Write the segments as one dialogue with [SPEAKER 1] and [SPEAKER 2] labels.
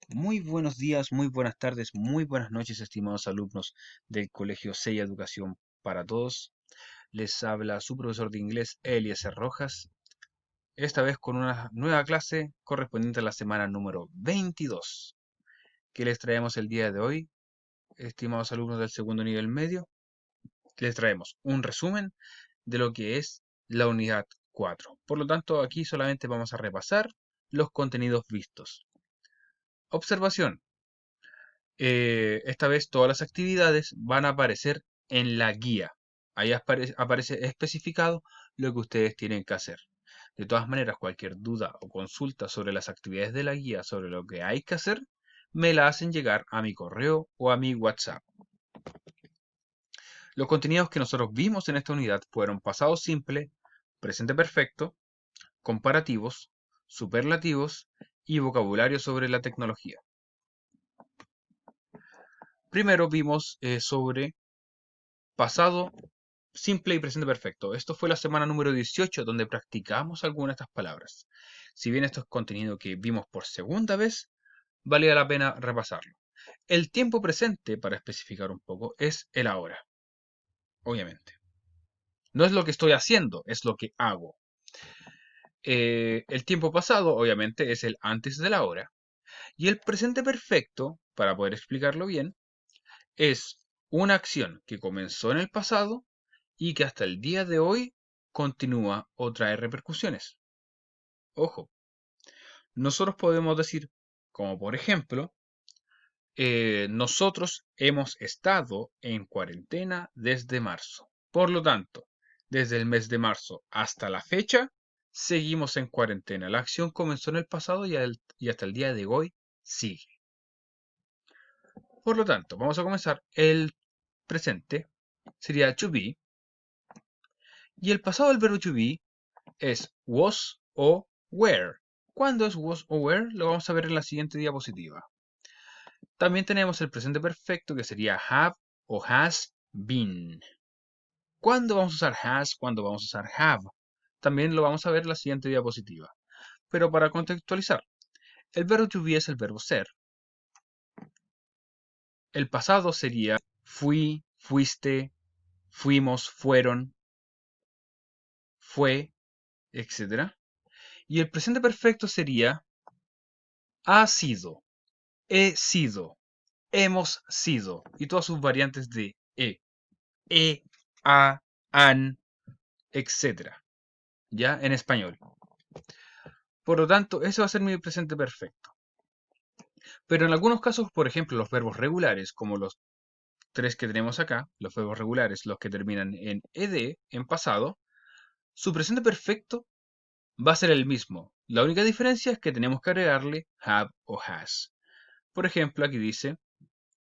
[SPEAKER 1] Muy buenos días, muy buenas tardes, muy buenas noches, estimados alumnos del Colegio Sella Educación para Todos. Les habla su profesor de inglés, Eliezer Rojas, esta vez con una nueva clase correspondiente a la semana número 22. ¿Qué les traemos el día de hoy, estimados alumnos del segundo nivel medio? Les traemos un resumen de lo que es la unidad 4. Por lo tanto, aquí solamente vamos a repasar los contenidos vistos. Observación. Esta vez todas las actividades van a aparecer en la guía. Ahí aparece especificado lo que ustedes tienen que hacer. De todas maneras, cualquier duda o consulta sobre las actividades de la guía, sobre lo que hay que hacer, me la hacen llegar a mi correo o a mi WhatsApp. Los contenidos que nosotros vimos en esta unidad fueron pasado simple, presente perfecto, comparativos, superlativos y vocabulario sobre la tecnología. Primero vimos sobre pasado simple y presente perfecto. Esto fue la semana número 18 donde practicamos algunas de estas palabras. Si bien esto es contenido que vimos por segunda vez, valía la pena repasarlo. El tiempo presente, para especificar un poco, es el ahora, obviamente. No es lo que estoy haciendo, es lo que hago. El tiempo pasado, obviamente, es el antes de la hora. Y el presente perfecto, para poder explicarlo bien, es una acción que comenzó en el pasado y que hasta el día de hoy continúa o trae repercusiones. Ojo, nosotros podemos decir, como por ejemplo, nosotros hemos estado en cuarentena desde marzo. Por lo tanto, desde el mes de marzo hasta la fecha, seguimos en cuarentena. La acción comenzó en el pasado y hasta el día de hoy sigue. Por lo tanto, vamos a comenzar. El presente sería to be y el pasado del verbo to be es was o were. ¿Cuándo es was o were? Lo vamos a ver en la siguiente diapositiva. También tenemos el presente perfecto que sería have o has been. ¿Cuándo vamos a usar has? ¿Cuándo vamos a usar have? También lo vamos a ver en la siguiente diapositiva. Pero para contextualizar, el verbo to be es el verbo ser. El pasado sería fui, fuiste, fuimos, fueron, fue, etc. Y el presente perfecto sería ha sido, he sido, hemos sido y todas sus variantes de e, a, an, etcétera, ya en español. Por lo tanto, ese va a ser mi presente perfecto. Pero en algunos casos, por ejemplo, los verbos regulares, como los tres que tenemos acá, los verbos regulares, los que terminan en ed, en pasado, su presente perfecto va a ser el mismo. La única diferencia es que tenemos que agregarle have o has. Por ejemplo, aquí dice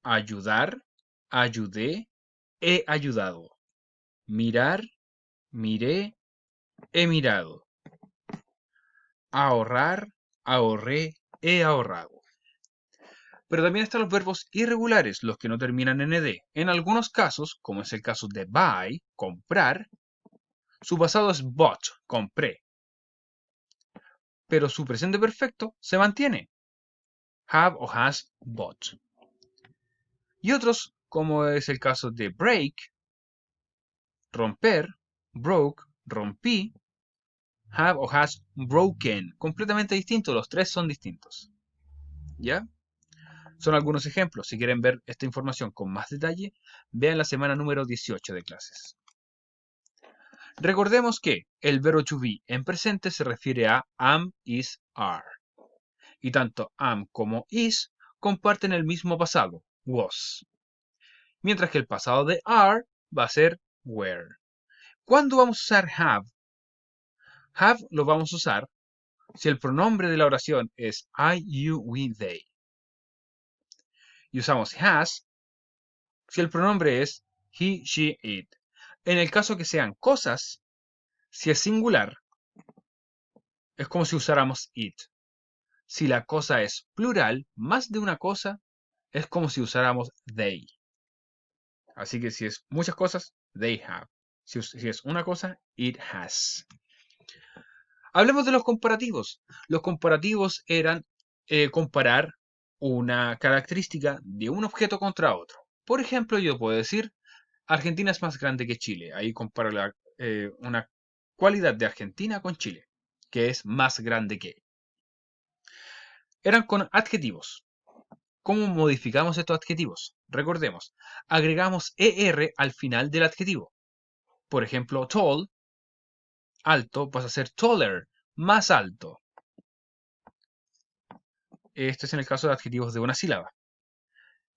[SPEAKER 1] ayudar, ayudé, he ayudado. Mirar, miré, he mirado. Ahorrar, ahorré, he ahorrado. Pero también están los verbos irregulares, los que no terminan en ed. En algunos casos, como es el caso de buy, comprar, su pasado es bought, compré. Pero su presente perfecto se mantiene. Have o has bought. Y otros, como es el caso de break, romper, broke, rompí, have o has broken. Completamente distintos, los tres son distintos. ¿Ya? Son algunos ejemplos. Si quieren ver esta información con más detalle, vean la semana número 18 de clases. Recordemos que el verbo to be en presente se refiere a am, is, are. Y tanto am como is comparten el mismo pasado, was. Mientras que el pasado de are va a ser were. ¿Cuándo vamos a usar have? Have lo vamos a usar si el pronombre de la oración es I, you, we, they. Y usamos has si el pronombre es he, she, it. En el caso que sean cosas, si es singular, es como si usáramos it. Si la cosa es plural, más de una cosa, es como si usáramos they. Así que si es muchas cosas, they have. Si es una cosa, it has. Hablemos de los comparativos. Los comparativos eran comparar una característica de un objeto contra otro. Por ejemplo, yo puedo decir, Argentina es más grande que Chile. Ahí comparo una cualidad de Argentina con Chile, que es más grande que. Eran con adjetivos. ¿Cómo modificamos estos adjetivos? Recordemos, agregamos ER al final del adjetivo. Por ejemplo, tall, alto, pasa a ser taller, más alto. Esto es en el caso de adjetivos de una sílaba.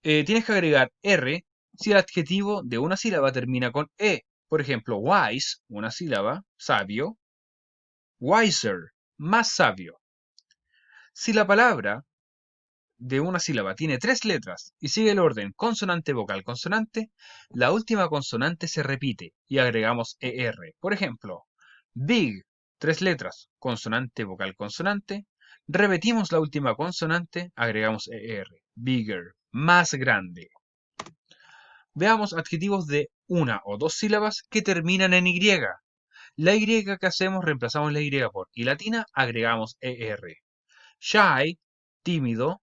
[SPEAKER 1] Tienes que agregar R si el adjetivo de una sílaba termina con E. Por ejemplo, wise, una sílaba, sabio. Wiser, más sabio. Si la palabra de una sílaba tiene tres letras y sigue el orden consonante, vocal, consonante, la última consonante se repite y agregamos ER. Por ejemplo, big, tres letras, consonante, vocal, consonante. Repetimos la última consonante, agregamos ER. Bigger, más grande. Veamos adjetivos de una o dos sílabas que terminan en Y. La Y que hacemos, reemplazamos la Y por I latina, agregamos ER. Shy, tímido,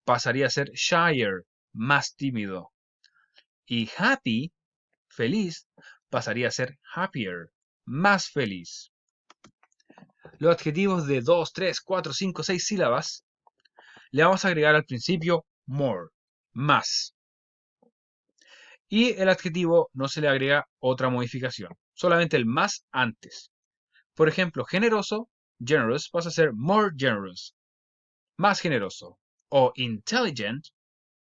[SPEAKER 1] pasaría a ser shyer, más tímido. Y happy, feliz, pasaría a ser happier, más feliz. Los adjetivos de 2, 3, 4, 5, 6 sílabas le vamos a agregar al principio more, más. Y el adjetivo no se le agrega otra modificación, solamente el más antes. Por ejemplo, generoso, generous, pasa a ser more generous, más generoso. O intelligent,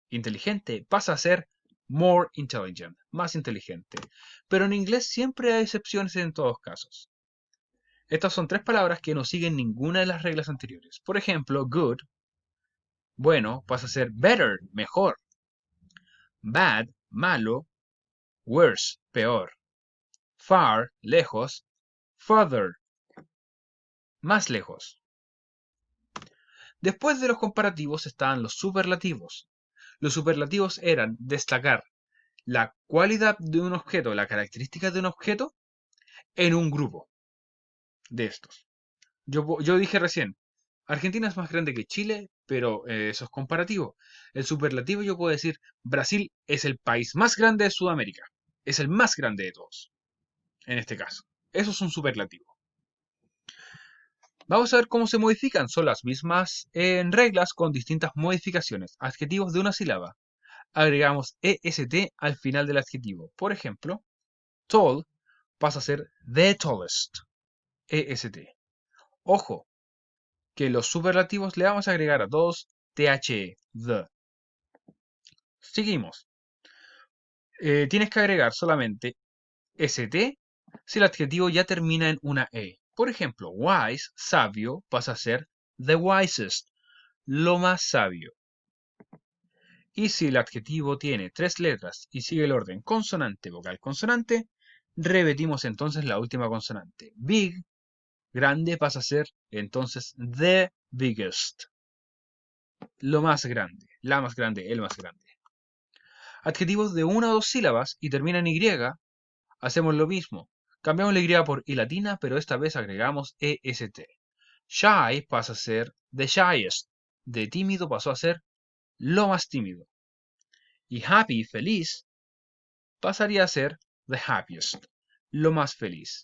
[SPEAKER 1] inteligente, pasa a ser more intelligent, más inteligente. Pero en inglés siempre hay excepciones en todos casos. Estas son tres palabras que no siguen ninguna de las reglas anteriores. Por ejemplo, good, bueno, pasa a ser better, mejor. Bad, malo. Worse, peor. Far, lejos. Further, más lejos. Después de los comparativos estaban los superlativos. Los superlativos eran destacar la cualidad de un objeto, la característica de un objeto en un grupo de estos. Yo dije recién, Argentina es más grande que Chile, pero eso es comparativo. El superlativo yo puedo decir, Brasil es el país más grande de Sudamérica. Es el más grande de todos, en este caso. Eso es un superlativo. Vamos a ver cómo se modifican. Son las mismas en reglas con distintas modificaciones. Adjetivos de una sílaba. Agregamos EST al final del adjetivo. Por ejemplo, tall pasa a ser the tallest. EST. Ojo, que los superlativos le vamos a agregar a todos THE, the. Seguimos. Tienes que agregar solamente ST si el adjetivo ya termina en una E. Por ejemplo, wise, sabio, pasa a ser the wisest, lo más sabio. Y si el adjetivo tiene tres letras y sigue el orden consonante, vocal, consonante, repetimos entonces la última consonante. Big, grande, pasa a ser entonces the biggest, lo más grande, la más grande, el más grande. Adjetivos de una o dos sílabas y terminan en Y, hacemos lo mismo. Cambiamos la Y por I latina, pero esta vez agregamos EST. Shy pasa a ser the shyest. De tímido pasó a ser lo más tímido. Y happy, feliz, pasaría a ser the happiest, lo más feliz.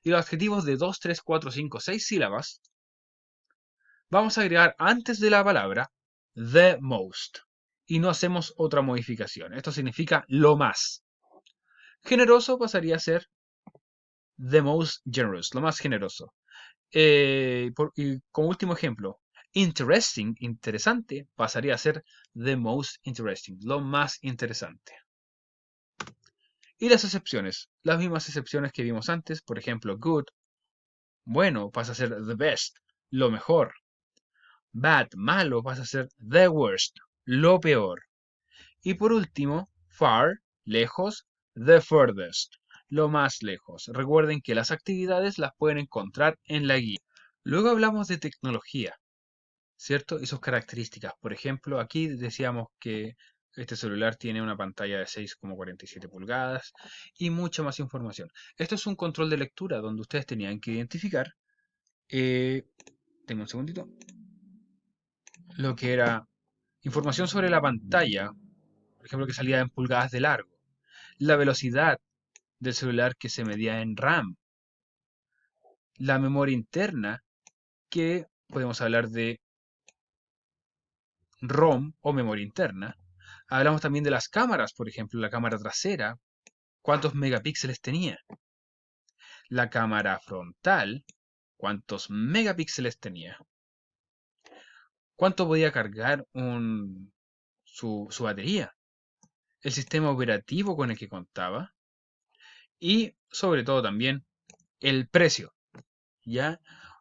[SPEAKER 1] Y los adjetivos de 2, 3, 4, 5, 6 sílabas, vamos a agregar antes de la palabra the most. Y no hacemos otra modificación. Esto significa lo más. Generoso pasaría a ser the most generous, lo más generoso. Y como último ejemplo, interesting, interesante, pasaría a ser the most interesting, lo más interesante. Y las excepciones, las mismas excepciones que vimos antes, por ejemplo, good, bueno, pasa a ser the best, lo mejor. Bad, malo, pasa a ser the worst, lo peor. Y por último, far, lejos, the furthest, lo más lejos. Recuerden que las actividades las pueden encontrar en la guía. Luego hablamos de tecnología, ¿cierto? Y sus características. Por ejemplo, aquí decíamos que este celular tiene una pantalla de 6,47 pulgadas y mucha más información. Esto es un control de lectura donde ustedes tenían que identificar, tengo un segundito, lo que era Información sobre la pantalla, por ejemplo, que salía en pulgadas de largo. La velocidad del celular que se medía en RAM. La memoria interna, que podemos hablar de ROM o memoria interna. Hablamos también de las cámaras, por ejemplo, la cámara trasera, cuántos megapíxeles tenía. La cámara frontal, cuántos megapíxeles tenía. Cuánto podía cargar su batería. El sistema operativo con el que contaba. Y sobre todo también el precio. ¿Ya?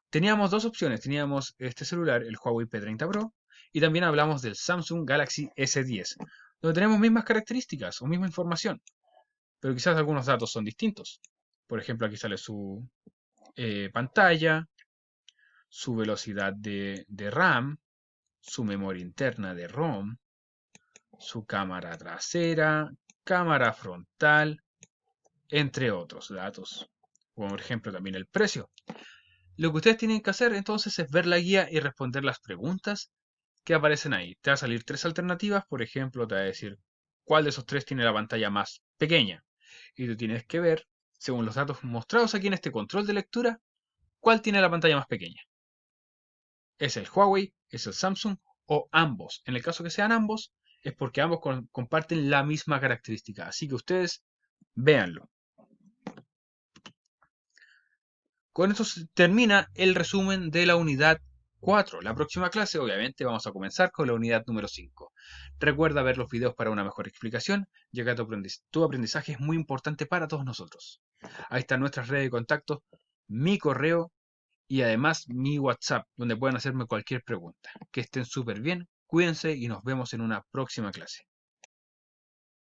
[SPEAKER 1] Teníamos dos opciones. Teníamos este celular, el Huawei P30 Pro, y también hablamos del Samsung Galaxy S10, donde tenemos mismas características o misma información, pero quizás algunos datos son distintos. Por ejemplo, aquí sale su pantalla, su velocidad de RAM, su memoria interna de ROM, su cámara trasera, cámara frontal, entre otros datos. Por ejemplo, también el precio. Lo que ustedes tienen que hacer entonces es ver la guía y responder las preguntas que aparecen ahí. Te va a salir tres alternativas, por ejemplo, te va a decir cuál de esos tres tiene la pantalla más pequeña. Y tú tienes que ver, según los datos mostrados aquí en este control de lectura, cuál tiene la pantalla más pequeña. ¿Es el Huawei? ¿Es el Samsung? ¿O ambos? En el caso que sean ambos, es porque ambos comparten la misma característica. Así que ustedes véanlo. Con esto se termina el resumen de la unidad 4. La próxima clase, obviamente, vamos a comenzar con la unidad número 5. Recuerda ver los videos para una mejor explicación, ya que tu aprendizaje es muy importante para todos nosotros. Ahí están nuestras redes de contacto, mi correo y además mi WhatsApp, donde pueden hacerme cualquier pregunta. Que estén súper bien, cuídense y nos vemos en una próxima clase.